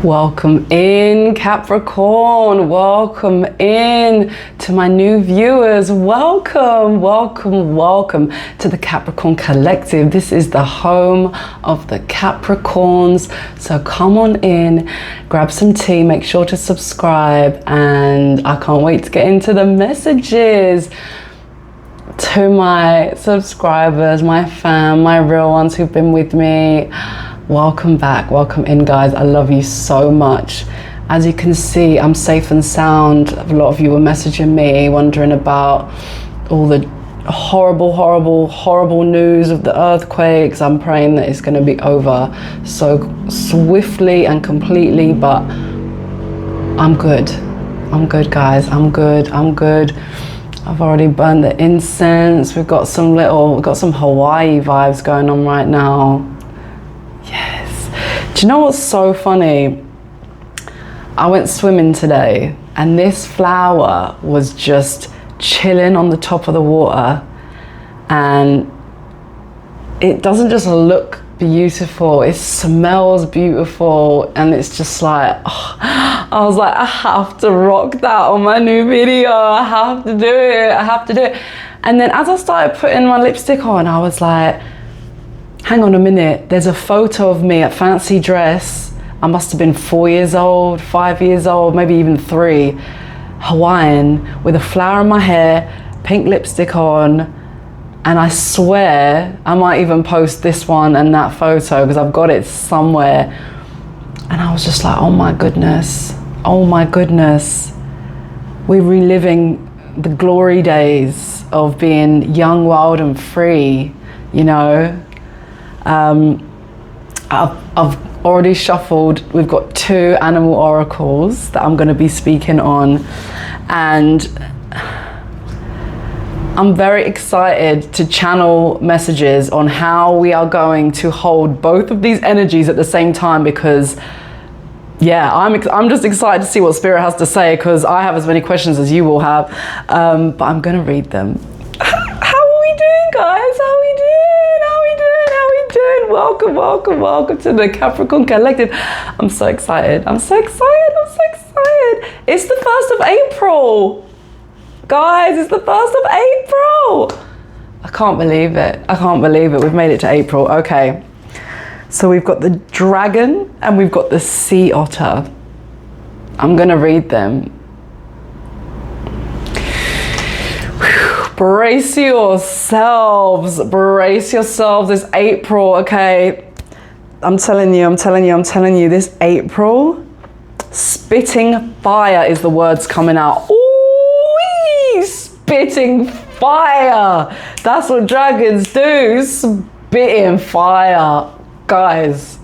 Welcome in, Capricorn. Welcome in to my new viewers. Welcome, welcome, welcome to the Capricorn Collective. This is the home of the Capricorns. So come on in, grab some tea, make sure to subscribe, and I can't wait to get into the messages. To my subscribers, my fam, my real ones who've been with me, welcome back, welcome in, guys. I love you so much. As you can see, I'm safe and sound. A lot of you were messaging me wondering about all the horrible news of the earthquakes. I'm praying that it's going to be over so swiftly and completely, but I'm good, guys. I'm good. I've already burned the incense. We've got some Hawaii vibes going on right now. Yes. Do you know what's so funny? I went swimming today and this flower was just chilling on the top of the water, and it doesn't just look beautiful, it smells beautiful, and it's just like, oh, I was like, I have to rock that on my new video. I have to do it. And then as I started putting my lipstick on, I was like, hang on a minute, there's a photo of me at fancy dress. I must have been 4 years old, 5 years old, maybe even 3, Hawaiian, with a flower in my hair, pink lipstick on. And I swear I might even post this one and that photo because I've got it somewhere. And I was just like, oh my goodness, we're reliving the glory days of being young, wild and free, you know. I've already shuffled. We've got 2 animal oracles that I'm going to be speaking on, and I'm very excited to channel messages on how we are going to hold both of these energies at the same time, because yeah, I'm just excited to see what Spirit has to say, because I have as many questions as you will have, but I'm going to read them. How are we doing, guys? How are we doing? Welcome to the Capricorn Collective. I'm so excited. It's the 1st of April. Guys, it's the 1st of April. I can't believe it. We've made it to April. Okay. So we've got the dragon and we've got the sea otter. I'm going to read them. Brace yourselves. It's April, okay? I'm telling you, this April, spitting fire is the words coming out. Ooh, spitting fire. That's what dragons do, spitting fire. Guys.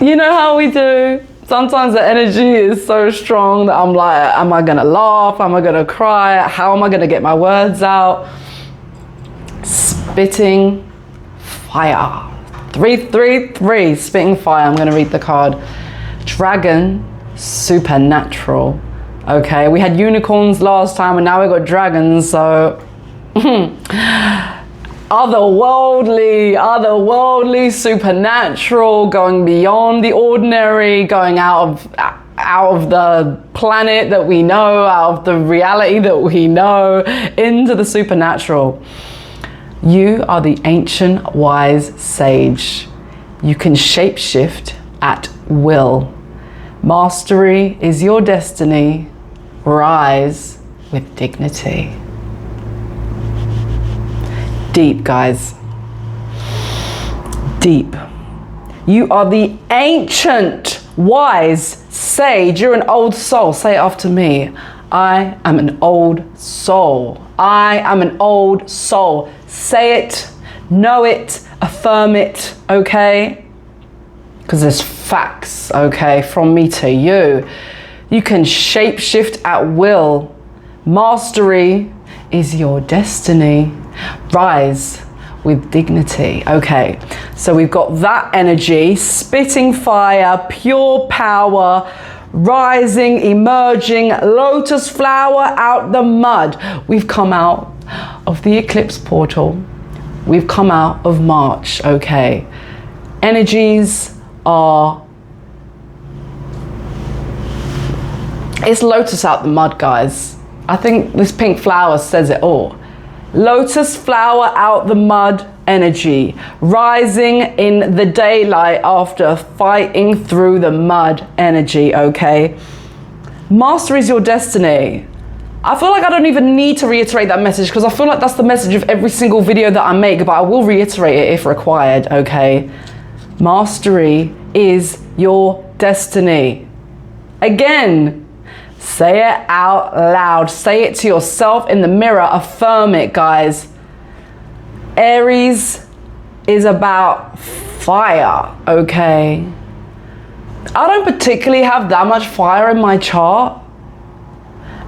You know how we do? Sometimes the energy is so strong that I'm like, am I gonna laugh? Am I gonna cry? How am I gonna get my words out? Spitting fire. 333, spitting fire. I'm gonna read the card. Dragon, supernatural. Okay, we had unicorns last time and now we got dragons, so otherworldly, supernatural, going beyond the ordinary, going out of the planet that we know, out of the reality that we know, into the supernatural. You are the ancient wise sage. You can shapeshift at will. Mastery is your destiny. Rise with dignity. Deep, guys. Deep. You are the ancient wise sage. You're an old soul. Say it after me. I am an old soul. I am an old soul. Say it, know it, affirm it, okay? Because there's facts, okay, from me to you. You can shapeshift at will. Mastery is your destiny. Rise with dignity. Okay, so we've got that energy, spitting fire, pure power, rising, emerging, lotus flower out the mud. We've come out of the eclipse portal. We've come out of March, okay? Energies are... It's lotus out the mud, guys. I think this pink flower says it all. Lotus flower out the mud energy. Rising in the daylight after fighting through the mud energy, okay? Master is your destiny. I feel like I don't even need to reiterate that message because I feel like that's the message of every single video that I make, but I will reiterate it if required, okay? Mastery is your destiny. Again, say it out loud. Say it to yourself in the mirror. Affirm it, guys. Aries is about fire, okay? I don't particularly have that much fire in my chart.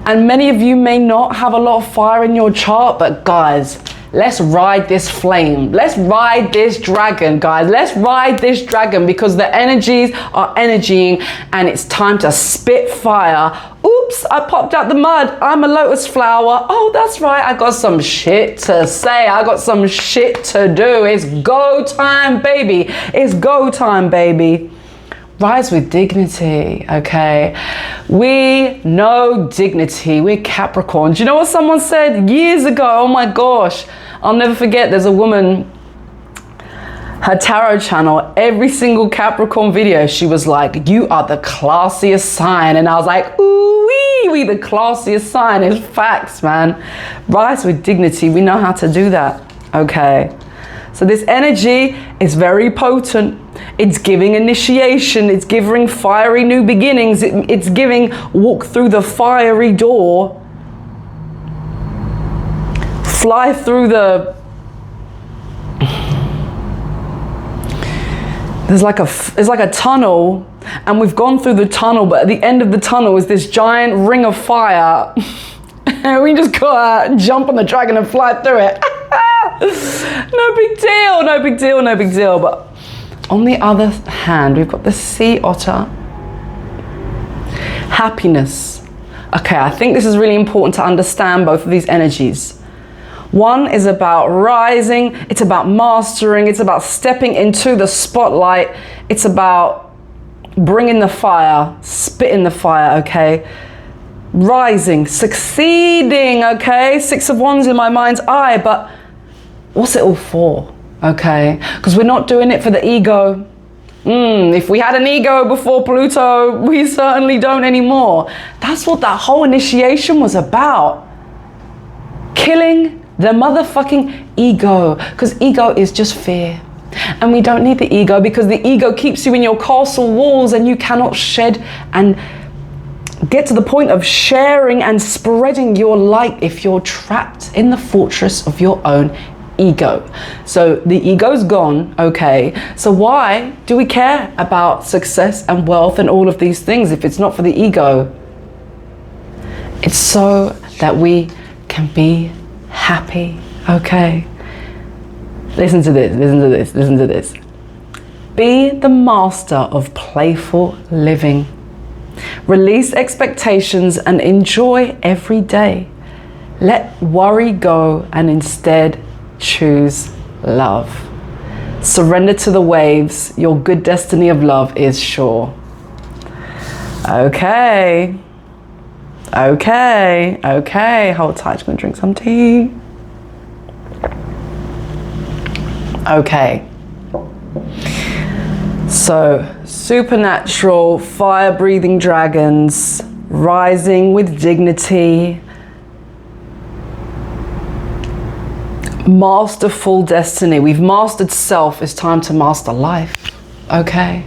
And many of you may not have a lot of fire in your chart, but guys, let's ride this flame. Let's ride this dragon, guys. Let's ride this dragon because the energies are energying and it's time to spit fire. Oops, I popped out the mud. I'm a lotus flower. Oh, that's right. I got some shit to say. I got some shit to do. It's go time, baby. It's go time, baby. Rise with dignity, okay? We know dignity. We're Capricorn. Do you know what someone said years ago? Oh my gosh. I'll never forget. There's a woman, her tarot channel, every single Capricorn video, she was like, you are the classiest sign. And I was like, ooh-wee, we the classiest sign. It's facts, man. Rise with dignity. We know how to do that, okay? So this energy is very potent. It's giving initiation. It's giving fiery new beginnings. It's giving walk through the fiery door. Fly through the... It's like a tunnel, and we've gone through the tunnel, but at the end of the tunnel is this giant ring of fire. And we just gotta jump on the dragon and fly through it. No big deal, no big deal, no big deal. But on the other hand, we've got the sea otter. Happiness. Okay, I think this is really important to understand both of these energies. One is about rising, it's about mastering, it's about stepping into the spotlight, it's about bringing the fire, spitting the fire, okay? Rising, succeeding, okay? 6 of Wands in my mind's eye, but what's it all for, okay? Because we're not doing it for the ego. If we had an ego before Pluto, we certainly don't anymore. That's what that whole initiation was about. Killing the motherfucking ego, because ego is just fear. And we don't need the ego because the ego keeps you in your castle walls and you cannot shed and get to the point of sharing and spreading your light if you're trapped in the fortress of your own ego. So the ego's gone, okay? So why do we care about success and wealth and all of these things if it's not for the ego? It's so that we can be happy, okay? Listen to this, listen to this, listen to this. Be the master of playful living. Release expectations and enjoy every day. Let worry go and instead choose love. Surrender to the waves. Your good destiny of love is sure. Okay. Okay. Okay. Hold tight. I'm going to drink some tea. Okay. So, supernatural, fire-breathing dragons, rising with dignity, masterful destiny. We've mastered self. It's time to master life. Okay?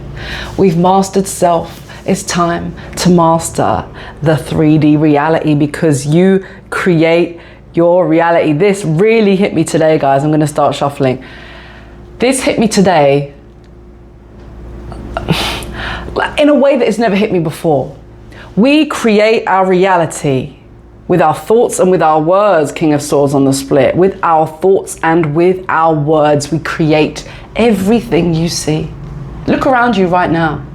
We've mastered self. It's time to master the 3D reality because you create your reality. This really hit me today, guys. I'm going to start shuffling. This hit me today in a way that has never hit me before. We create our reality with our thoughts and with our words, King of Swords on the split. With our thoughts and with our words, we create everything you see. Look around you right now.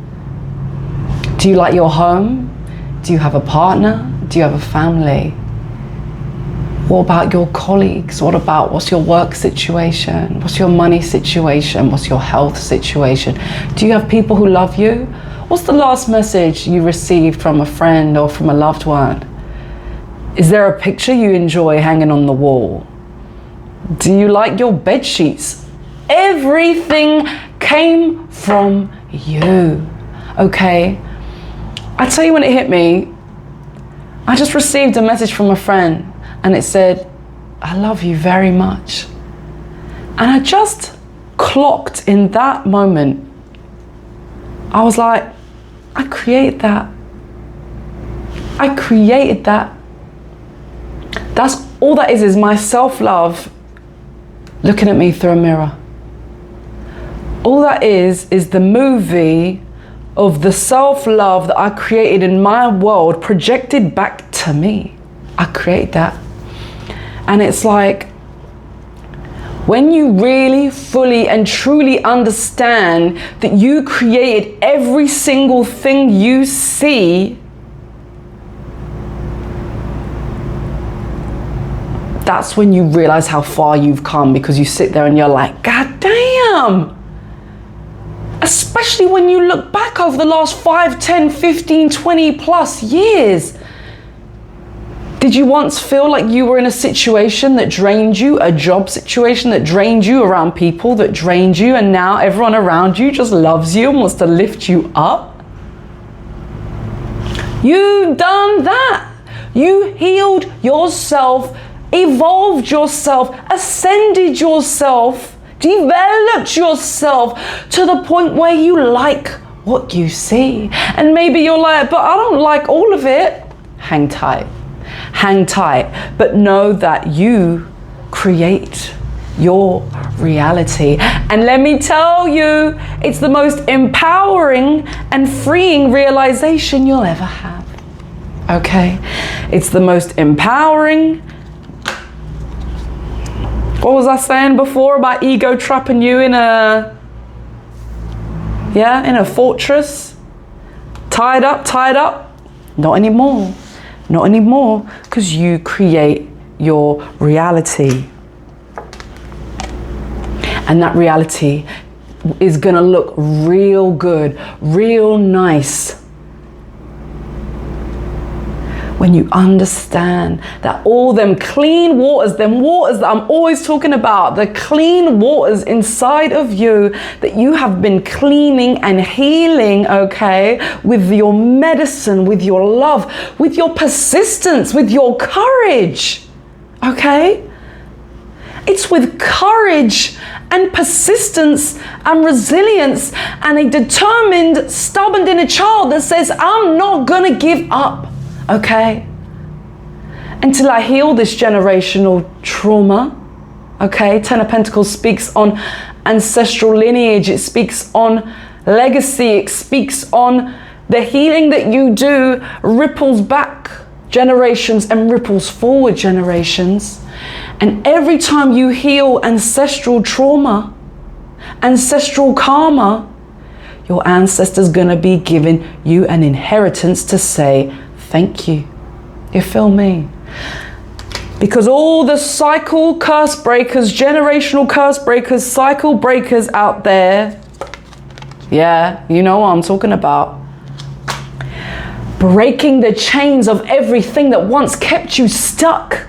Do you like your home? Do you have a partner? Do you have a family? What about your colleagues? What's your work situation? What's your money situation? What's your health situation? Do you have people who love you? What's the last message you received from a friend or from a loved one? Is there a picture you enjoy hanging on the wall? Do you like your bed sheets? Everything came from you, okay? I tell you when it hit me, I just received a message from a friend and it said, I love you very much. And I just clocked in that moment. I was like, I created that. I created that. That's all that is my self-love looking at me through a mirror. All that is the movie of the self-love that I created in my world projected back to me. I create that. And it's like, when you really, fully and truly understand that you created every single thing you see, that's when you realize how far you've come, because you sit there and you're like, God damn. Especially when you look back over the last 5, 10, 15, 20 plus years. Did you once feel like you were in a situation that drained you, a job situation that drained you, around people that drained you, and now everyone around you just loves you and wants to lift you up? You've done that. You healed yourself, evolved yourself, ascended yourself, developed yourself to the point where you like what you see. And maybe you're like, but I don't like all of it. Hang tight. Hang tight. But know that you create your reality. And let me tell you, it's the most empowering and freeing realization you'll ever have. Okay? It's the most empowering. What was I saying before about ego trapping you in a fortress? Tied up? Not anymore. Not anymore, because you create your reality. And that reality is gonna look real good, real nice, when you understand that all them clean waters, them waters that I'm always talking about, the clean waters inside of you that you have been cleaning and healing, okay, with your medicine, with your love, with your persistence, with your courage, okay? It's with courage and persistence and resilience and a determined, stubborn inner child that says, I'm not gonna give up. Okay, until I heal this generational trauma. Okay, Ten of Pentacles speaks on ancestral lineage. It speaks on legacy. It speaks on the healing that you do ripples back generations and ripples forward generations. And every time you heal ancestral trauma, ancestral karma, your ancestors gonna be giving you an inheritance to say, thank you. You feel me? Because all the cycle curse breakers, generational curse breakers, cycle breakers out there, yeah, you know what I'm talking about. Breaking the chains of everything that once kept you stuck.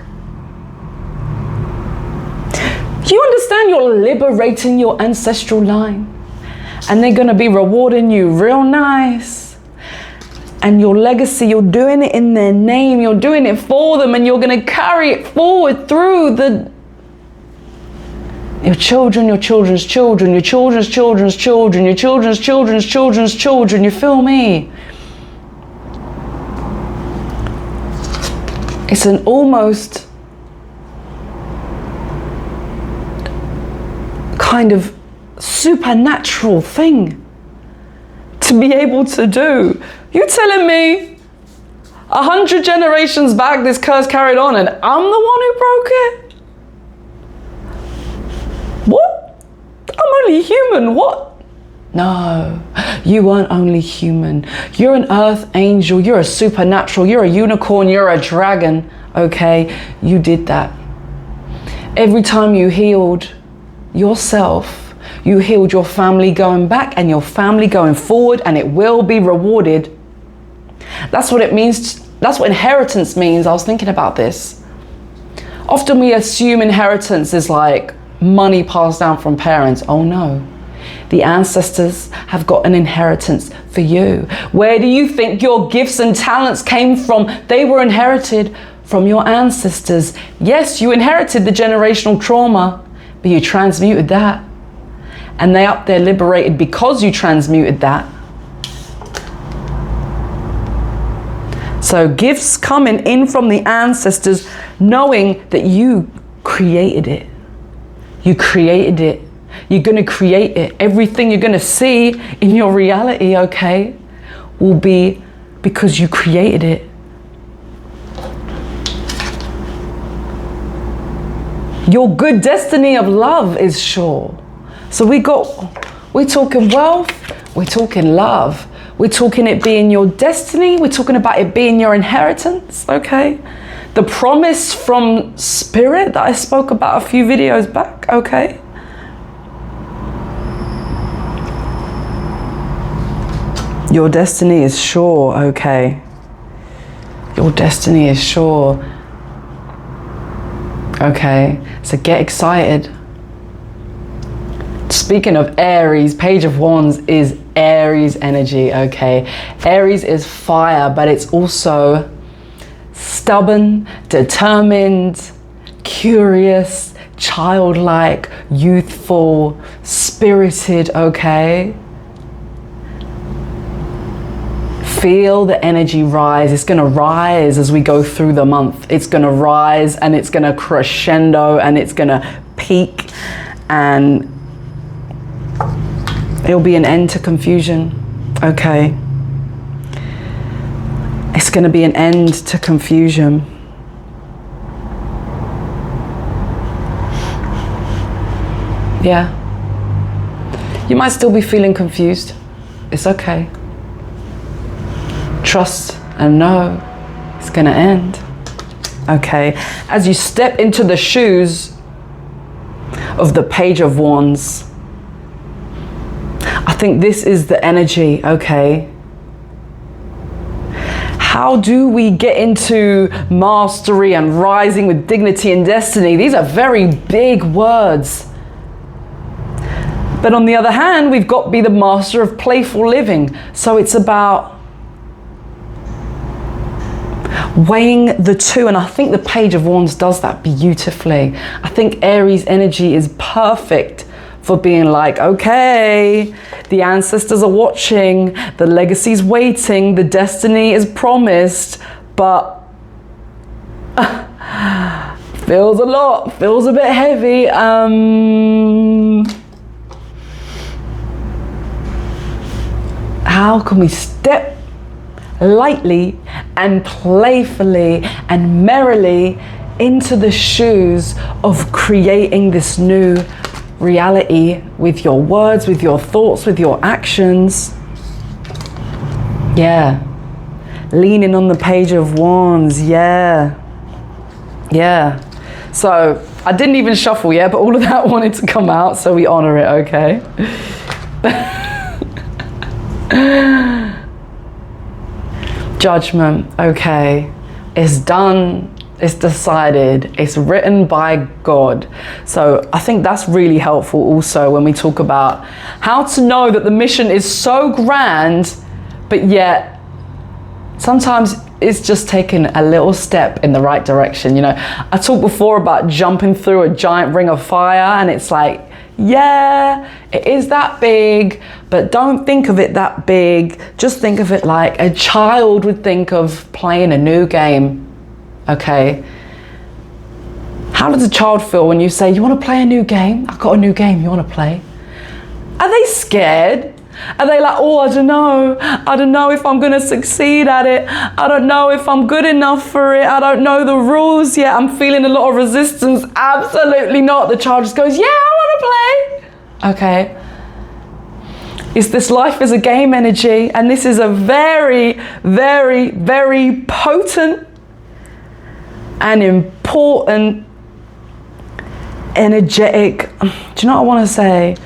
Do you understand you're liberating your ancestral line? And they're gonna be rewarding you real nice. And your legacy, you're doing it in their name, you're doing it for them, and you're going to carry it forward through your children, your children's children, your children's children's children, your children's children's children's children. You feel me? It's an almost kind of supernatural thing to be able to do. You telling me 100 generations back this curse carried on and I'm the one who broke it? What? I'm only human, what? No, you weren't only human. You're an earth angel, you're a supernatural, you're a unicorn, you're a dragon, okay? You did that. Every time you healed yourself, you healed your family going back and your family going forward, and it will be rewarded. That's what it means. That's what inheritance means. I was thinking about this. Often we assume inheritance is like money passed down from parents. Oh no. The ancestors have got an inheritance for you. Where do you think your gifts and talents came from? They were inherited from your ancestors. Yes, you inherited the generational trauma, but you transmuted that. And they up there liberated because you transmuted that. So gifts coming in from the ancestors, knowing that you created it. You created it. You're going to create it. Everything you're going to see in your reality, okay, will be because you created it. Your good destiny of love is sure. So we're talking wealth, we're talking love, we're talking it being your destiny, we're talking about it being your inheritance, okay? The promise from spirit that I spoke about a few videos back, okay? Your destiny is sure, okay? Your destiny is sure. Okay, so get excited. Speaking of Aries, Page of Wands is Aries energy, okay? Aries is fire, but it's also stubborn, determined, curious, childlike, youthful, spirited, okay? Feel the energy rise. It's going to rise as we go through the month. It's going to rise and it's going to crescendo and it's going to peak, and it'll be an end to confusion, okay? It's going to be an end to confusion. Yeah. You might still be feeling confused. It's okay. Trust and know it's going to end, okay? As you step into the shoes of the Page of Wands, I think this is the energy, okay? How do we get into mastery and rising with dignity and destiny? These are very big words. But on the other hand, we've got to be the master of playful living. So it's about weighing the two, and I think the Page of Wands does that beautifully. I think Aries energy is perfect for being like, okay, the ancestors are watching, the legacy's waiting, the destiny is promised, but feels a lot, feels a bit heavy. How can we step lightly and playfully and merrily into the shoes of creating this new reality with your words, with your thoughts, with your actions? Yeah. Leaning on the Page of Wands. Yeah. Yeah. So I didn't even shuffle yet, but all of that wanted to come out, so we honor it, okay? Judgment, okay, it's done, it's decided, it's written by God. So I think that's really helpful also when we talk about how to know that the mission is so grand, but yet sometimes it's just taking a little step in the right direction. You know, I talked before about jumping through a giant ring of fire, and it's like, yeah, it is that big, but don't think of it that big. Just think of it like a child would think of playing a new game, okay? How does a child feel when you say, you want to play a new game? I've got a new game, you want to play? Are they scared? Are they like, oh, I don't know if I'm going to succeed at it. I don't know if I'm good enough for it. I don't know the rules yet. I'm feeling a lot of resistance. Absolutely not. The child just goes, yeah, I want to play. Okay. It's this life is a game energy. And this is a very, very, very potent and important, energetic. Do you know what I want to say?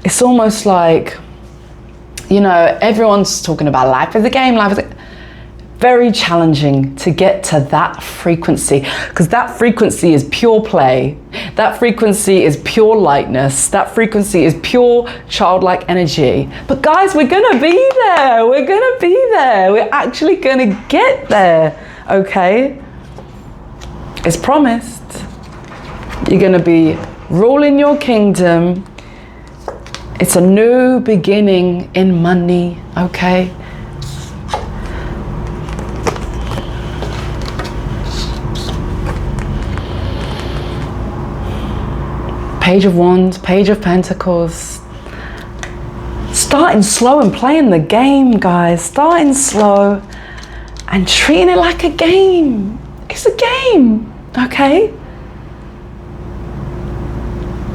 It's almost like, you know, everyone's talking about life is a game, life is very challenging to get to that frequency, because that frequency is pure play. That frequency is pure lightness. That frequency is pure childlike energy. But guys, we're gonna be there. We're gonna be there. We're actually gonna get there, okay? It's promised. You're gonna be ruling your kingdom. It's a new beginning in money, okay? Page of Wands, Page of Pentacles. Starting slow and playing the game, guys. Starting slow and treating it like a game. It's a game, okay?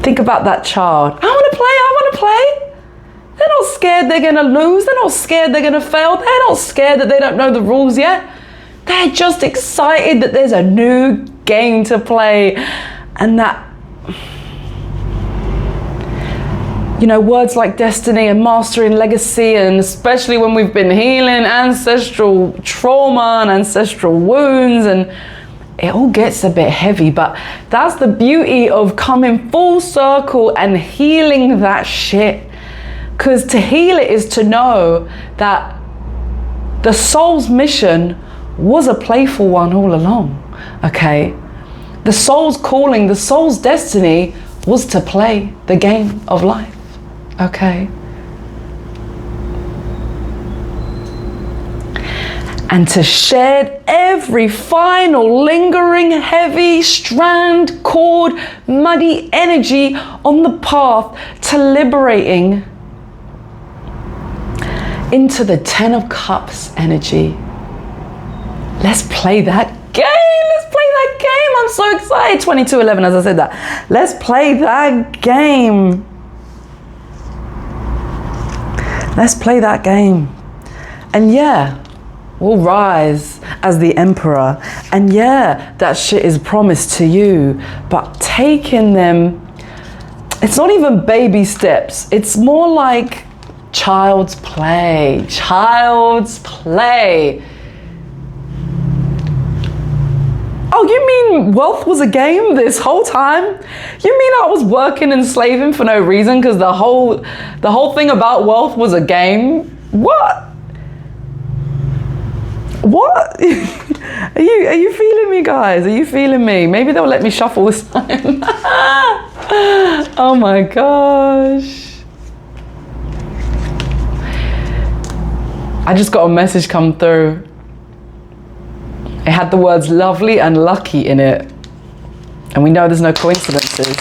Think about that child. I want to play, I want to play. They're not scared they're going to lose. They're not scared they're going to fail. They're not scared that they don't know the rules yet. They're just excited that there's a new game to play. And that, you know, words like destiny and mastery and legacy, and especially when we've been healing ancestral trauma and ancestral wounds, and it all gets a bit heavy, but that's the beauty of coming full circle and healing that shit. Because to heal it is to know that the soul's mission was a playful one all along, okay? The soul's calling, the soul's destiny was to play the game of life. Okay. And to shed every final lingering heavy strand, cord, muddy energy on the path to liberating into the Ten of Cups energy. Let's play that game. Let's play that game. I'm so excited. 2211 as I said that. Let's play that game. Let's play that game. And yeah, we'll rise as the emperor. And yeah, that shit is promised to you. But taking them, it's not even baby steps. It's more like child's play. Child's play. Oh, you mean wealth was a game this whole time? You mean I was working and slaving for no reason because the whole thing about wealth was a game? What? What? Are you feeling me, guys? Are you feeling me? Maybe they'll let me shuffle this time. Oh my gosh. I just got a message come through. It had the words lovely and lucky in it. And we know there's no coincidences.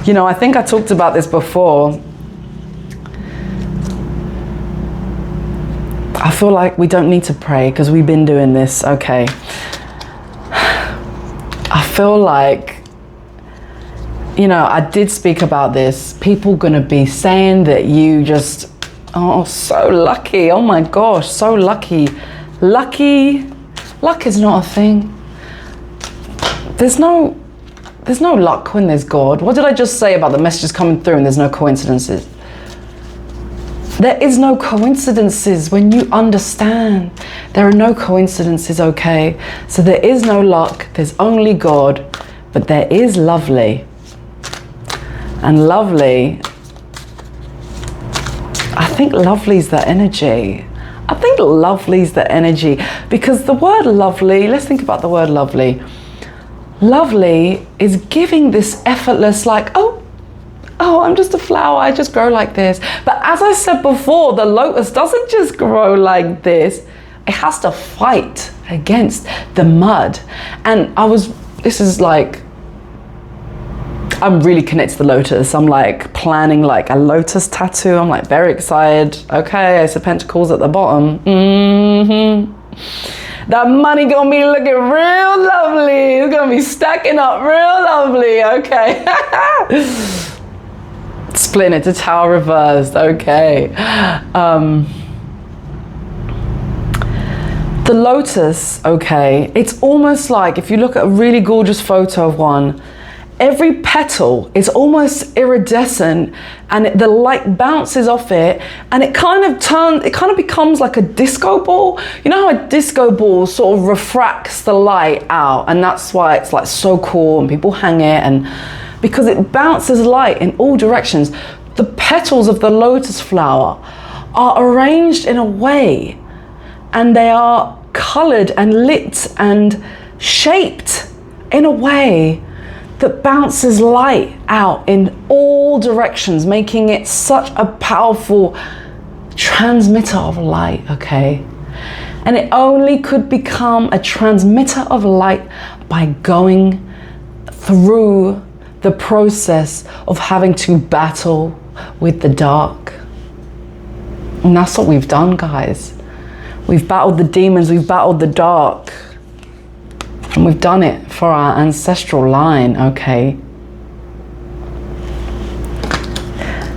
You know, I think I talked about this before. I feel like we don't need to pray because we've been doing this, okay. I feel like, you know, I did speak about this. People gonna be saying that you just, oh, so lucky. Oh my gosh, so lucky. Lucky. Luck is not a thing. There's no luck when there's God. What did I just say about the messages coming through and there's no coincidences? There is no coincidences when you understand. There are no coincidences, okay? So there is no luck, there's only God, but there is lovely. And lovely, I think lovely's the energy. I think lovely's the energy, because the word lovely, let's think about the word lovely. Lovely is giving this effortless, like, oh, I'm just a flower, I just grow like this. But as I said before, the lotus doesn't just grow like this. It has to fight against the mud. And this is like, I'm really connected to the lotus. I'm like planning like a lotus tattoo. I'm like very excited. Okay, Ace of Pentacles at the bottom. That money gonna be looking real lovely. It's gonna be stacking up real lovely, okay. Splitting it to Tower reversed, okay. The lotus, okay, it's almost like, if you look at a really gorgeous photo of one, every petal is almost iridescent, and the light bounces off it, and it kind of becomes like a disco ball. You know how a disco ball sort of refracts the light out, and that's why it's like so cool and people hang it, and because it bounces light in all directions. The petals of the lotus flower are arranged in a way, and they are colored and lit and shaped in a way that bounces light out in all directions, making it such a powerful transmitter of light, okay? And it only could become a transmitter of light by going through the process of having to battle with the dark. And that's what we've done, guys. We've battled the demons, we've battled the dark. And we've done it for our ancestral line, okay?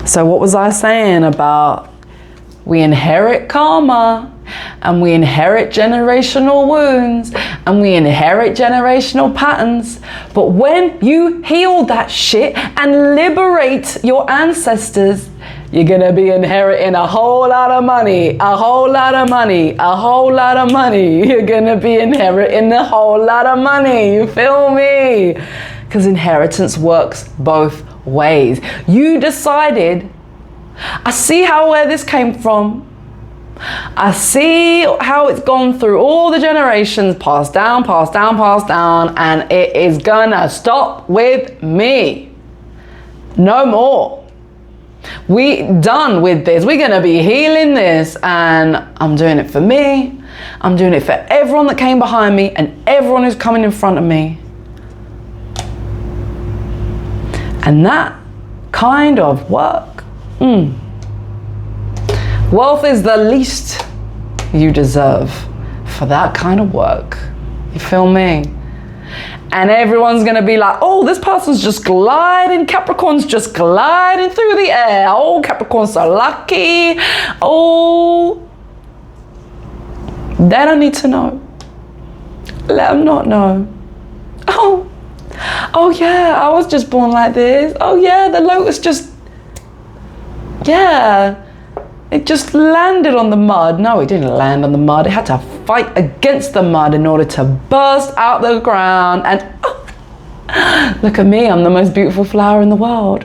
So what was I saying about we inherit karma, and we inherit generational wounds, and we inherit generational patterns? But when you heal that shit and liberate your ancestors, you're gonna be inheriting a whole lot of money, a whole lot of money, a whole lot of money. You're gonna be inheriting a whole lot of money, you feel me? Because inheritance works both ways. You decided, I see where this came from. I see how it's gone through all the generations, passed down, passed down, passed down, and it is gonna stop with me. No more. We done with this. We're gonna be healing this, and I'm doing it for me. I'm doing it for everyone that came behind me and everyone who's coming in front of me. And that kind of work, wealth is the least you deserve for that kind of work. You feel me? And everyone's gonna be like, oh, this person's just gliding, Capricorn's just gliding through the air. Oh, Capricorn's so lucky. Oh, they don't need to know. Let them not know. Oh yeah, I was just born like this. Oh yeah, the lotus just, yeah, it just landed on the mud. No, it didn't land on the mud. It had to fight against the mud in order to burst out the ground. And oh, look at me, I'm the most beautiful flower in the world.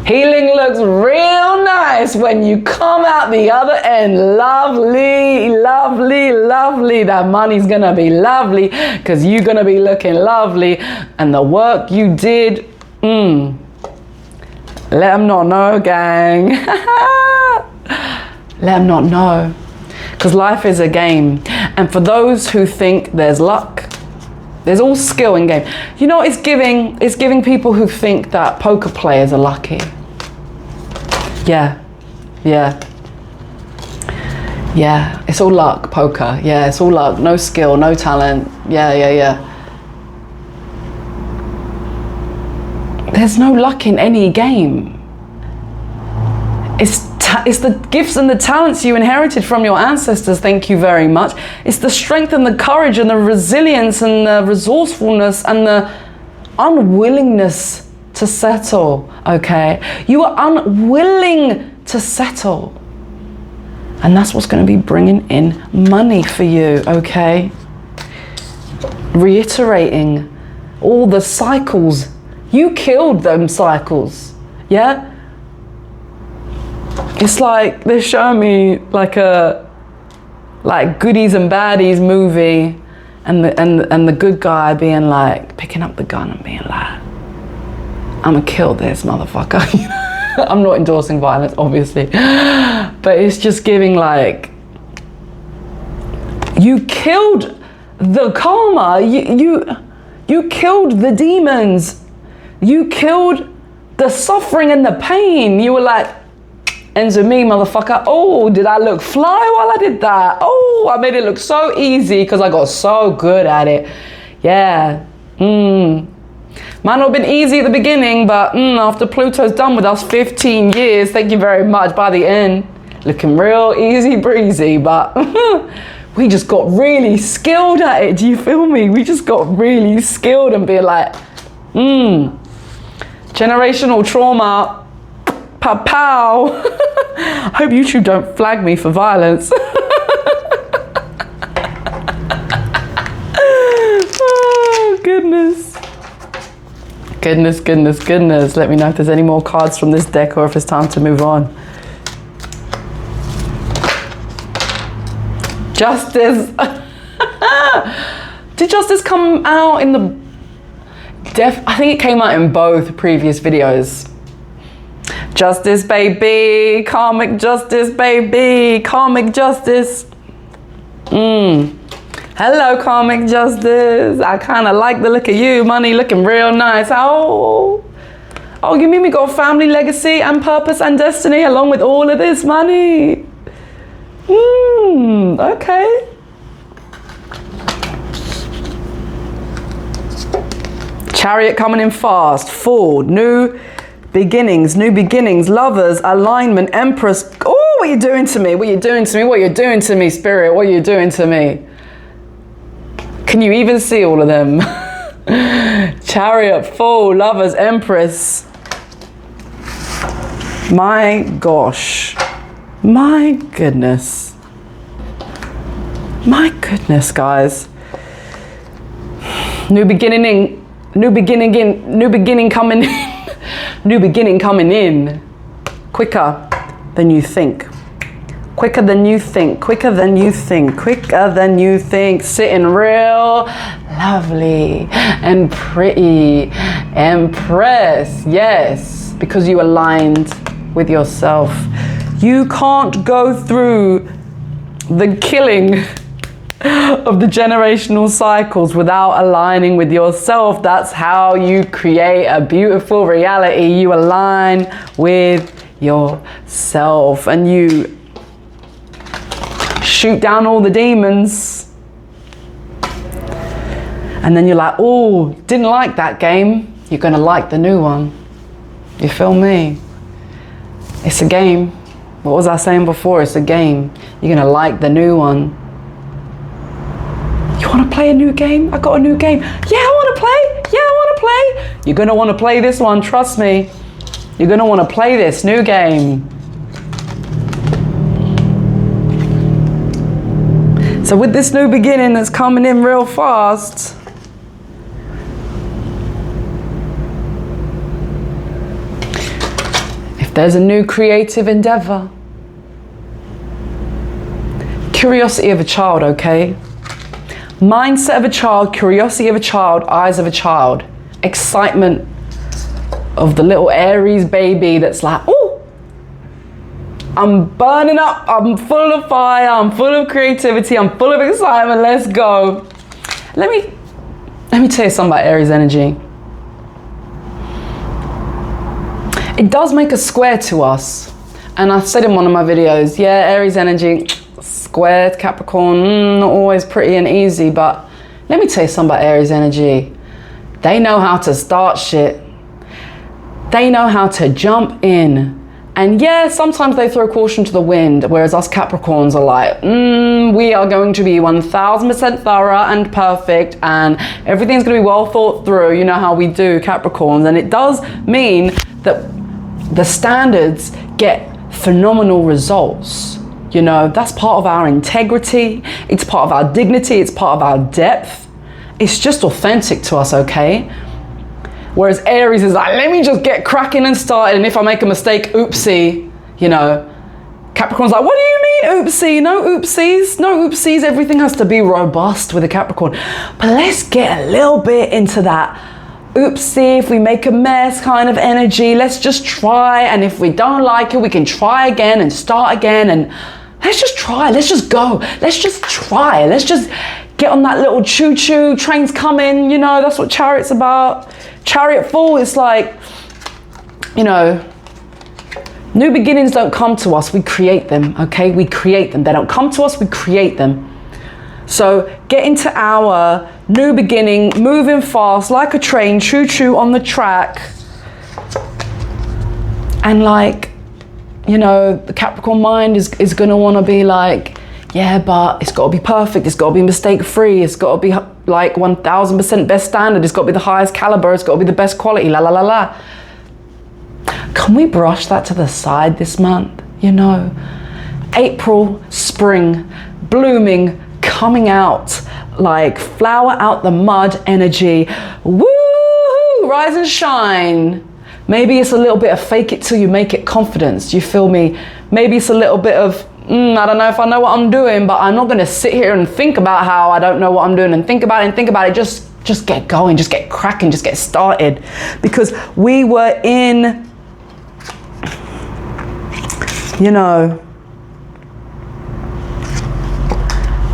Healing looks real nice when you come out the other end. Lovely, lovely, lovely. That money's gonna be lovely because you're gonna be looking lovely. And the work you did, let them not know, gang. Let them not know. Because life is a game. And for those who think there's luck, there's all skill in game. You know, it's giving people who think that poker players are lucky. Yeah. It's all luck, poker. Yeah, it's all luck. No skill, no talent. Yeah. There's no luck in any game. It's the gifts and the talents you inherited from your ancestors, thank you very much. It's the strength and the courage and the resilience and the resourcefulness and the unwillingness to settle, okay? You are unwilling to settle. And that's what's going to be bringing in money for you, okay? Reiterating all the cycles. You killed them cycles, yeah? It's like they're showing me like a goodies and baddies movie, and the good guy being like picking up the gun and being like, I'm gonna kill this motherfucker. I'm not endorsing violence, obviously, but it's just giving like, you killed the karma, you killed the demons, you killed the suffering and the pain. You were like, ends with me, motherfucker. Oh, did I look fly while I did that? Oh, I made it look so easy because I got so good at it. Yeah. Might not have been easy at the beginning, but after Pluto's done with us 15 years, thank you very much, by the end, looking real easy breezy, but we just got really skilled at it. Do you feel me? We just got really skilled and be like, generational trauma, pow pow. I hope YouTube don't flag me for violence. Oh, goodness. Goodness, goodness, goodness. Let me know if there's any more cards from this deck or if it's time to move on. Justice. Did Justice come out in the... I think it came out in both previous videos. Justice, baby. Karmic justice, baby. Karmic justice. Hello, karmic justice. I kind of like the look of you. Money looking real nice. Oh, you mean we got family legacy and purpose and destiny along with all of this money? Okay. Chariot coming in fast. Fool. New beginnings, lovers, alignment, empress. Oh, what are you doing to me? What are you doing to me? What are you doing to me, spirit? What are you doing to me? Can you even see all of them? Chariot, Fool, Lovers, Empress. My gosh. My goodness. My goodness, guys. New beginning coming in. New beginning coming in. Quicker than you think. Quicker than you think, quicker than you think, quicker than you think. Sitting real lovely and pretty. Empress, yes, because you aligned with yourself. You can't go through the killing of the generational cycles without aligning with yourself. That's how you create a beautiful reality. You align with yourself and you shoot down all the demons. And then you're like, oh, didn't like that game. You're gonna like the new one. You feel me? It's a game. What was I saying before? It's a game. You're gonna like the new one. You wanna play a new game? I got a new game. Yeah, I wanna play. Yeah, I wanna play. You're gonna wanna play this one, trust me. You're gonna wanna play this new game. So with this new beginning that's coming in real fast, if there's a new creative endeavor, curiosity of a child, okay? Mindset of a child, curiosity of a child, eyes of a child, excitement of the little Aries baby that's like, oh, I'm burning up, I'm full of fire, I'm full of creativity, I'm full of excitement, let's go. Let me tell you something about Aries energy. It does make a square to us. And I said in one of my videos, yeah, Aries energy, squared, Capricorn, not always pretty and easy, but let me tell you something about Aries energy. They know how to start shit. They know how to jump in. And yeah, sometimes they throw caution to the wind, whereas us Capricorns are like, we are going to be 1000% thorough and perfect, and everything's going to be well thought through. You know how we do, Capricorns. And it does mean that the standards get phenomenal results. You know, that's part of our integrity. It's part of our dignity. It's part of our depth. It's just authentic to us, okay? Whereas Aries is like, let me just get cracking and started, and if I make a mistake, oopsie, you know. Capricorn's like, what do you mean oopsie? No oopsies, no oopsies. Everything has to be robust with a Capricorn. But let's get a little bit into that oopsie, if we make a mess kind of energy. Let's just try, and if we don't like it, we can try again and start again, and let's just try, let's just go. Let's just try, let's just get on that little choo-choo, train's coming, you know, that's what Chariot's about. Chariot Fool is like, you know, new beginnings don't come to us, we create them, okay? We create them. They don't come to us, we create them. So get into our new beginning, moving fast like a train, choo-choo on the track. And like, you know, the Capricorn mind is going to want to be like, yeah, but it's got to be perfect. It's got to be mistake free. It's got to be like 1000% best standard. It's got to be the highest caliber. It's got to be the best quality. La la la la. Can we brush that to the side this month? You know, April, spring, blooming, coming out, like flower out the mud energy. Woo! Rise and shine. Maybe it's a little bit of fake it till you make it confidence. Do you feel me? Maybe it's a little bit of, I don't know if I know what I'm doing, but I'm not going to sit here and think about how I don't know what I'm doing and think about it and think about it. Just get going, just get cracking, just get started. Because we were in, you know,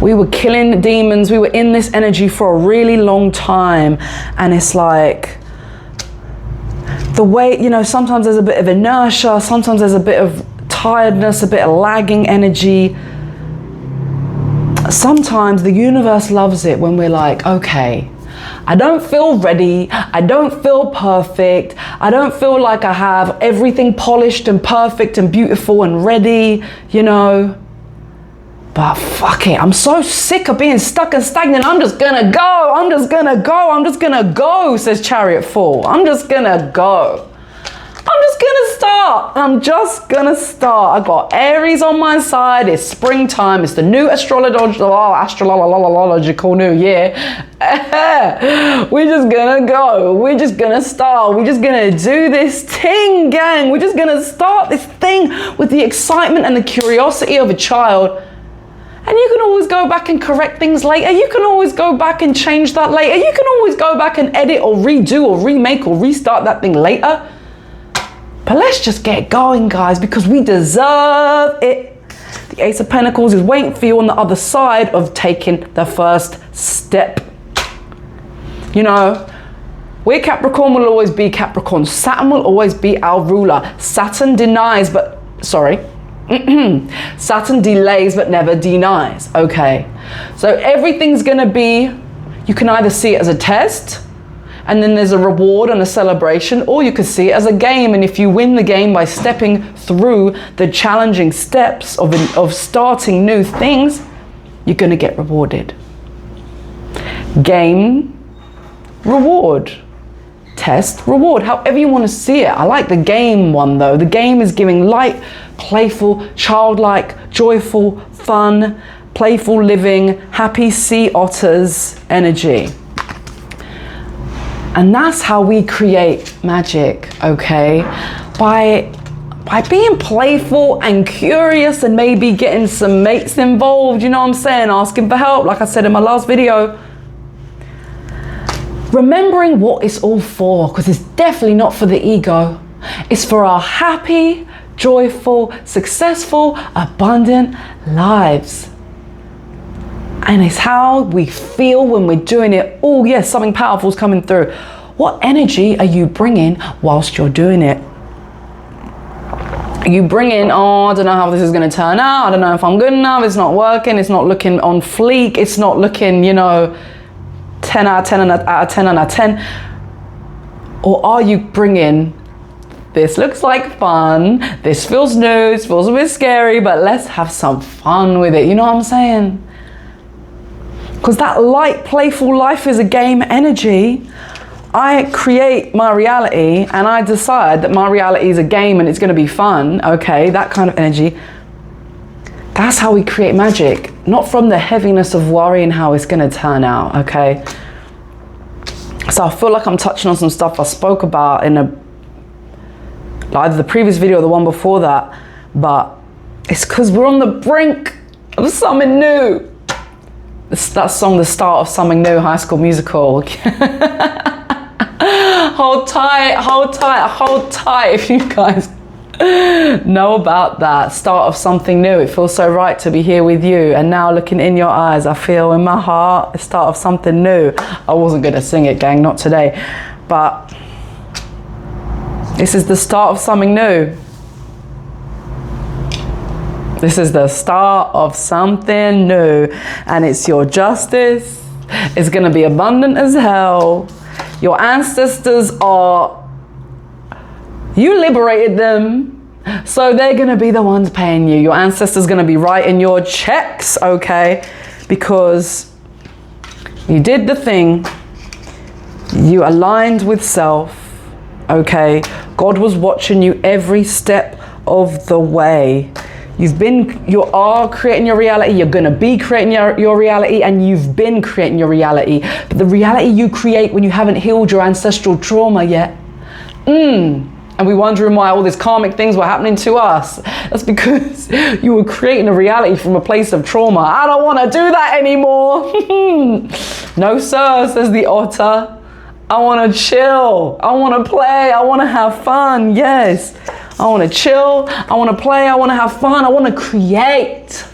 we were killing demons. We were in this energy for a really long time. And it's like, the way, you know, sometimes there's a bit of inertia, sometimes there's a bit of tiredness, a bit of lagging energy. Sometimes the universe loves it when we're like, okay, I don't feel ready, I don't feel perfect, I don't feel like I have everything polished and perfect and beautiful and ready, you know, but fuck it, I'm so sick of being stuck and stagnant. I'm just gonna go, I'm just gonna go, I'm just gonna go, says Chariot 4. I'm just gonna go. I'm just gonna start. I'm just gonna start. I got Aries on my side. It's springtime. It's the new astrological new year. We're just gonna go. We're just gonna start. We're just gonna do this thing, gang. We're just gonna start this thing with the excitement and the curiosity of a child. And you can always go back and correct things later. You can always go back and change that later. You can always go back and edit or redo or remake or restart that thing later. But let's just get going, guys, because we deserve it. The Ace of Pentacles is waiting for you on the other side of taking the first step. You know, we're Capricorn, will always be Capricorn. Saturn will always be our ruler. Saturn denies, but, sorry. Saturn delays, but never denies. Okay. So everything's going to be, you can either see it as a test, and then there's a reward and a celebration, or you could see it as a game. And if you win the game by stepping through the challenging steps of starting new things, you're going to get rewarded. Game, reward. Test, reward. However you want to see it. I like the game one though. The game is giving light, playful, childlike, joyful, fun, playful living, happy sea otters energy. And that's how we create magic, okay? By being playful and curious and maybe getting some mates involved, you know what I'm saying? Asking for help, like I said in my last video. Remembering what it's all for, because it's definitely not for the ego. It's for our happy, joyful, successful, abundant lives. And it's how we feel when we're doing it. Oh yes, something powerful is coming through. What energy are you bringing whilst you're doing it? Are you bringing, oh, I don't know how this is going to turn out. I don't know if I'm good enough. It's not working. It's not looking on fleek. It's not looking, you know, 10 out of 10 out of 10 out of 10. Or are you bringing, this looks like fun. This feels new. It feels a bit scary, but let's have some fun with it. You know what I'm saying? Because that light, playful life is a game energy. I create my reality and I decide that my reality is a game and it's going to be fun. Okay, that kind of energy. That's how we create magic. Not from the heaviness of worrying how it's going to turn out. Okay. So I feel like I'm touching on some stuff I spoke about in either the previous video or the one before that. But it's because we're on the brink of something new. That song, The Start of Something New, High School Musical. Hold tight, hold tight, hold tight if you guys know about that. Start of something new. It feels so right to be here with you. And now looking in your eyes, I feel in my heart the start of something new. I wasn't going to sing it, gang, not today. But this is the start of something new. This is the start of something new, and it's your justice. It's going to be abundant as hell. Your ancestors are, you liberated them. So they're going to be the ones paying you. Your ancestors going to be writing your checks, okay? Because you did the thing. You aligned with self, okay? God was watching you every step of the way. You are creating your reality. You're going to be creating your reality, and you've been creating your reality. But the reality you create when you haven't healed your ancestral trauma yet. And we're wondering why all these karmic things were happening to us. That's because you were creating a reality from a place of trauma. I don't want to do that anymore. No, sir, says the otter. I want to chill. I want to play. I want to have fun. Yes. I want to chill. I want to play. I want to have fun. I want to create.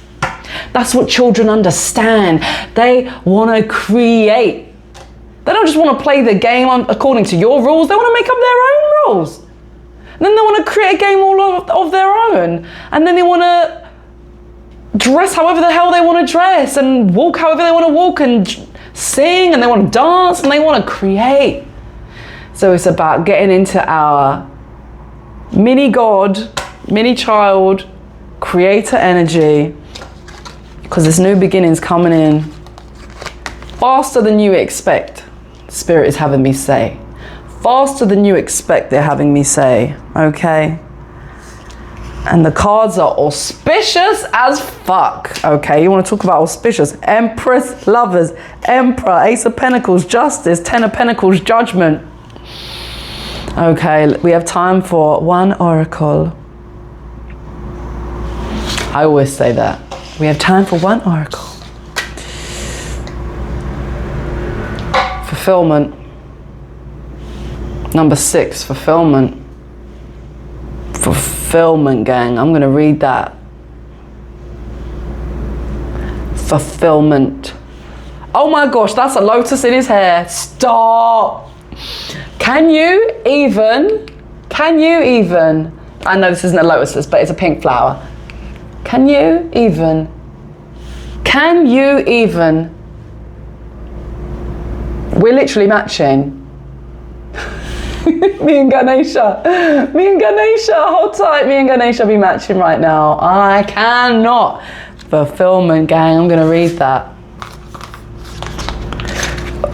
That's what children understand. They want to create. They don't just want to play the game according to your rules. They want to make up their own rules. And then they want to create a game all of their own. And then they want to dress however the hell they want to dress and walk however they want to walk and sing, and they want to dance, and they want to create. So it's about getting into our mini God, mini child, creator energy, because this new beginning's coming in faster than you expect. Spirit is having me say. Faster than you expect, they're having me say, okay? And the cards are auspicious as fuck, okay? You want to talk about auspicious? Empress, Lovers, Emperor, Ace of Pentacles, Justice, Ten of Pentacles, Judgment. Okay, we have time for one oracle. I always say that. We have time for one oracle. Fulfillment. Number 6, fulfillment. Fulfillment, gang. I'm going to read that. Fulfillment. Oh my gosh, that's a lotus in his hair. Stop. Can you even, I know this isn't a lotus, but it's a pink flower. Can you even, we're literally matching. Me and Ganesha, hold tight. Me and Ganesha be matching right now. I cannot. Fulfillment, gang. I'm gonna read that.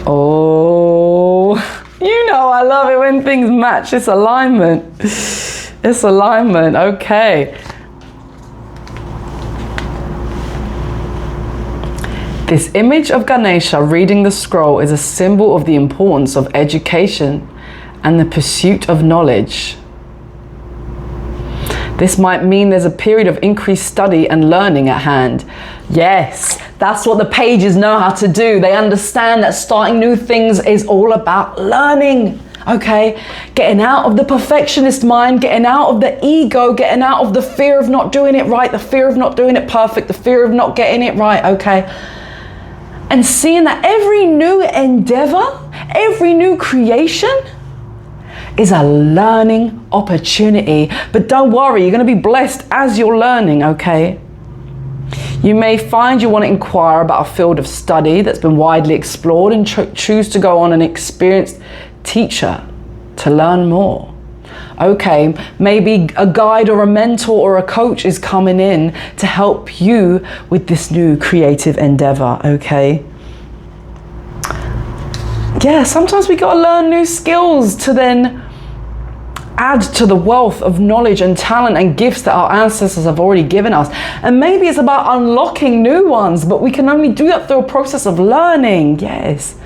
Oh, you know I love it when things match. It's alignment. It's alignment. Okay. This image of Ganesha reading the scroll is a symbol of the importance of education and the pursuit of knowledge. This might mean there's a period of increased study and learning at hand. Yes, that's what the pages know how to do. They understand that starting new things is all about learning, okay? Getting out of the perfectionist mind, getting out of the ego, getting out of the fear of not doing it right, the fear of not doing it perfect, the fear of not getting it right, okay? And seeing that every new endeavor, every new creation is a learning opportunity. But don't worry, you're going to be blessed as you're learning, okay? You may find you want to inquire about a field of study that's been widely explored and choose to go on an experienced teacher to learn more. Okay, maybe a guide or a mentor or a coach is coming in to help you with this new creative endeavor, okay? Yeah, sometimes we got to learn new skills to then add to the wealth of knowledge and talent and gifts that our ancestors have already given us. And maybe it's about unlocking new ones, but we can only do that through a process of learning. Yes.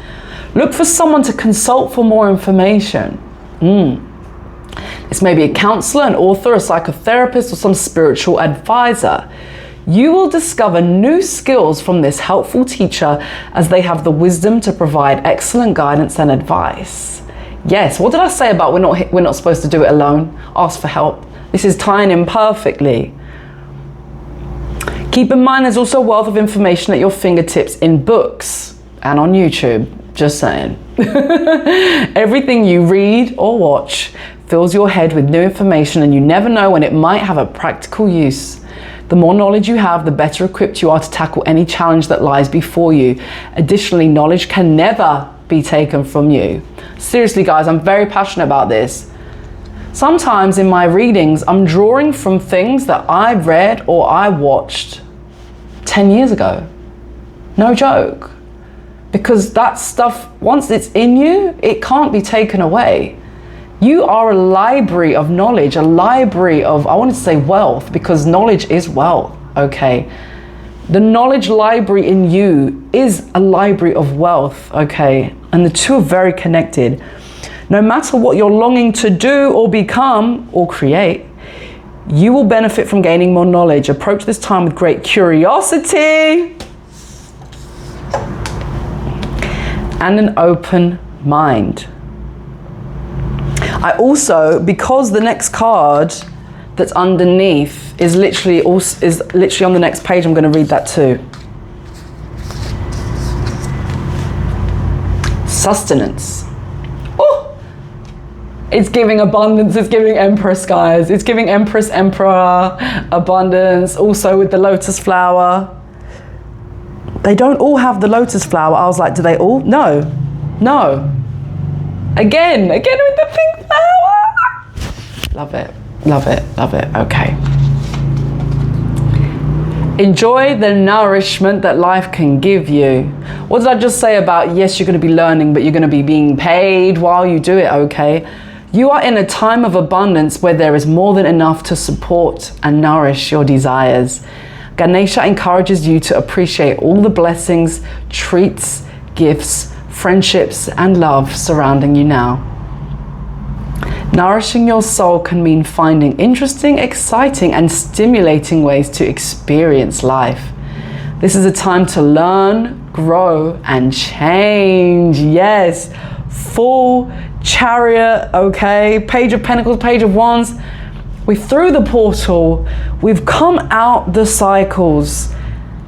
Look for someone to consult for more information. This may be a counselor, an author, a psychotherapist, or some spiritual advisor. You will discover new skills from this helpful teacher as they have the wisdom to provide excellent guidance and advice. Yes, what did I say about we're not supposed to do it alone? Ask for help. This is tying in perfectly. Keep in mind there's also a wealth of information at your fingertips in books and on YouTube. Just saying. Everything you read or watch fills your head with new information, and you never know when it might have a practical use. The more knowledge you have, the better equipped you are to tackle any challenge that lies before you. Additionally, knowledge can never be taken from you. Seriously, guys, I'm very passionate about this. Sometimes in my readings, I'm drawing from things that I read or I watched 10 years ago. No joke. Because that stuff, once it's in you, it can't be taken away. You are a library of knowledge, a library of, I wanted to say wealth, because knowledge is wealth, okay? The knowledge library in you is a library of wealth, okay? And the two are very connected. No matter what you're longing to do or become or create, you will benefit from gaining more knowledge. Approach this time with great curiosity and an open mind. I also, because the next card that's underneath is literally on the next page, I'm going to read that too. Sustenance. Oh, it's giving abundance. It's giving Empress, guys. It's giving Empress, Emperor, abundance. Also with the lotus flower. They don't all have the lotus flower. I was like, do they all? No. Again with the pink flower. Love it, love it, love it. Okay. Enjoy the nourishment that life can give you. What did I just say about, yes, you're going to be learning, but you're going to be being paid while you do it, okay? You are in a time of abundance where there is more than enough to support and nourish your desires. Ganesha encourages you to appreciate all the blessings, treats, gifts, friendships, and love surrounding you now. Nourishing your soul can mean finding interesting, exciting, and stimulating ways to experience life. This is a time to learn, grow, and change. Yes, full chariot, okay? Page of Pentacles, Page of Wands. We're through the portal. We've come out the cycles.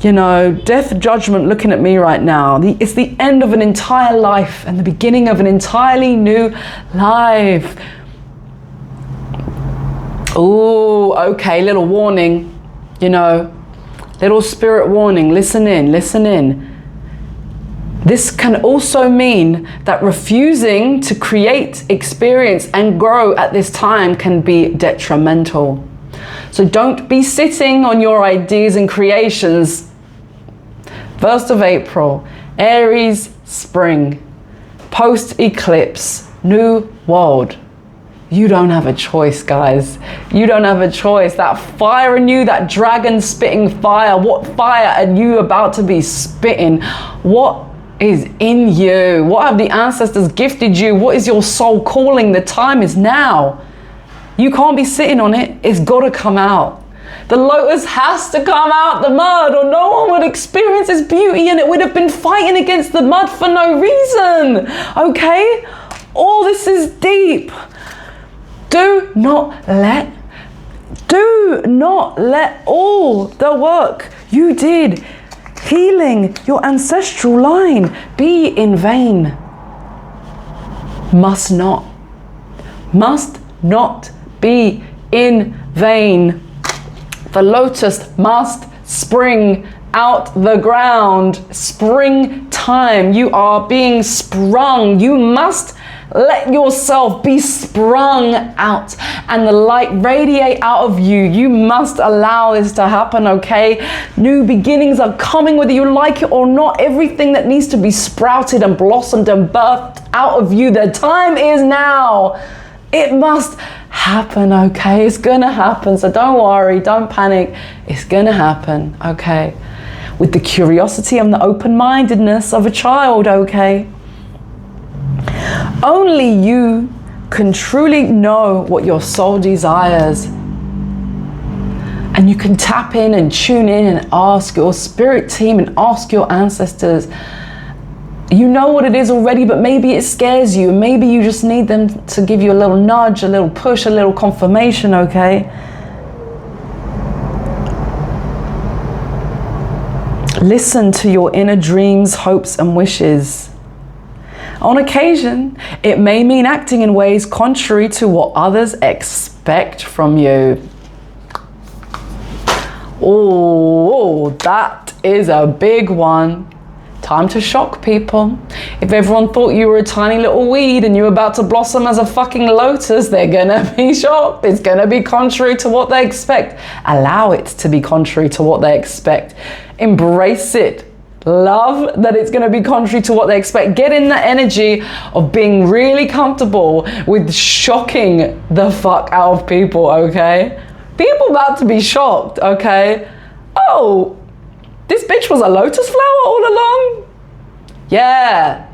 You know, death, judgment looking at me right now. It's the end of an entire life and the beginning of an entirely new life. Oh, okay, little warning, you know, little spirit warning. Listen in, listen in. This can also mean that refusing to create, experience, and grow at this time can be detrimental. So don't be sitting on your ideas and creations. 1st of April, Aries, spring, post-eclipse, new world. You don't have a choice, guys. You don't have a choice. That fire in you, that dragon spitting fire, what fire are you about to be spitting? What is in you? What have the ancestors gifted you? What is your soul calling? The time is now. You can't be sitting on it. It's got to come out. The lotus has to come out the mud, or no one would experience its beauty, and it would have been fighting against the mud for no reason. Okay? All this is deep. Do not let all the work you did healing your ancestral line be in vain. Must not be in vain. The lotus must spring out the ground. Springtime. You are being sprung. You must let yourself be sprung out and the light radiate out of you. You must allow this to happen, okay? New beginnings are coming whether you like it or not. Everything that needs to be sprouted and blossomed and birthed out of you, the time is now. It must happen, okay? It's gonna happen, so don't worry, don't panic. It's gonna happen, okay? With the curiosity and the open-mindedness of a child, okay? Only you can truly know what your soul desires. And you can tap in and tune in and ask your spirit team and ask your ancestors. You know what it is already, but maybe it scares you. Maybe you just need them to give you a little nudge, a little push, a little confirmation, okay? Listen to your inner dreams, hopes, and wishes. On occasion, it may mean acting in ways contrary to what others expect from you. Oh, that is a big one. Time to shock people. If everyone thought you were a tiny little weed and you were about to blossom as a fucking lotus, they're gonna be shocked. It's gonna be contrary to what they expect. Allow it to be contrary to what they expect. Embrace it. Love that it's gonna be contrary to what they expect. Get in the energy of being really comfortable with shocking the fuck out of people, okay? People about to be shocked, okay? Oh, this bitch was a lotus flower all along? Yeah.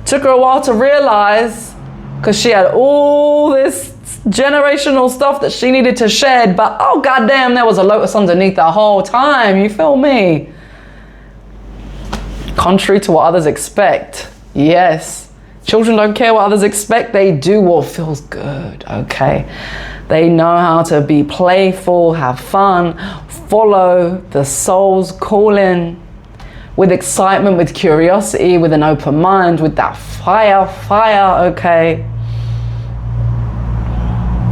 Took her a while to realize, because she had all this generational stuff that she needed to shed, but oh goddamn, there was a lotus underneath the whole time, you feel me? Contrary to what others expect. Yes. Children don't care what others expect, they do what feels good, okay? They know how to be playful, have fun, follow the soul's calling with excitement, with curiosity, with an open mind, with that fire, okay?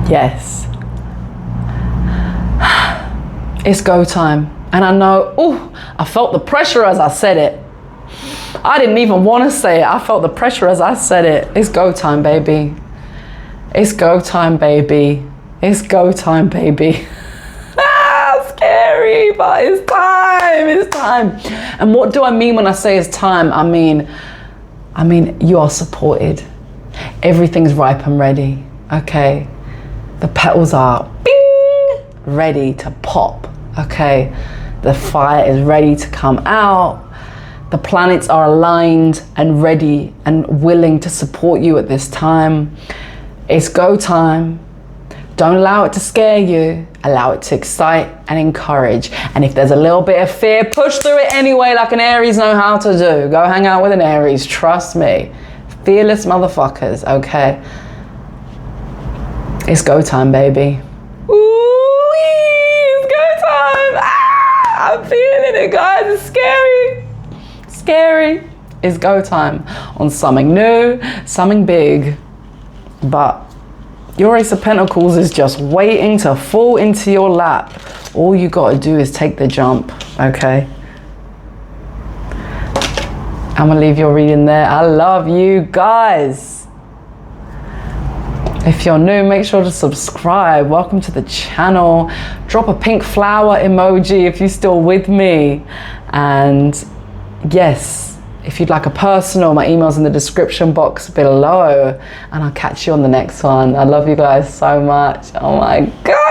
Yes. It's go time. And I know, I felt the pressure as I said it. I didn't even want to say it. I felt the pressure as I said it. It's go time, baby. It's go time, baby. It's go time, baby. Scary, but it's time. And what do I mean when I say it's time? I mean you are supported. Everything's ripe and ready, okay? The petals are bing, ready to pop, okay? The fire is ready to come out. The planets are aligned and ready and willing to support you at this time. It's go time. Don't allow it to scare you. Allow it to excite and encourage. And if there's a little bit of fear, push through it anyway, like an Aries know how to do. Go hang out with an Aries, trust me. Fearless motherfuckers, okay? It's go time, baby. Ooh, it's go time. I'm feeling it, guys. It's scary. Scary. It's go time on something new, something big. But your Ace of Pentacles is just waiting to fall into your lap. All you got to do is take the jump, okay? I'm going to leave your reading there. I love you guys. If you're new, make sure to subscribe. Welcome to the channel. Drop a pink flower emoji if you're still with me. And yes, if you'd like a personal, my email's in the description box below, and I'll catch you on the next one. I love you guys so much. Oh my God.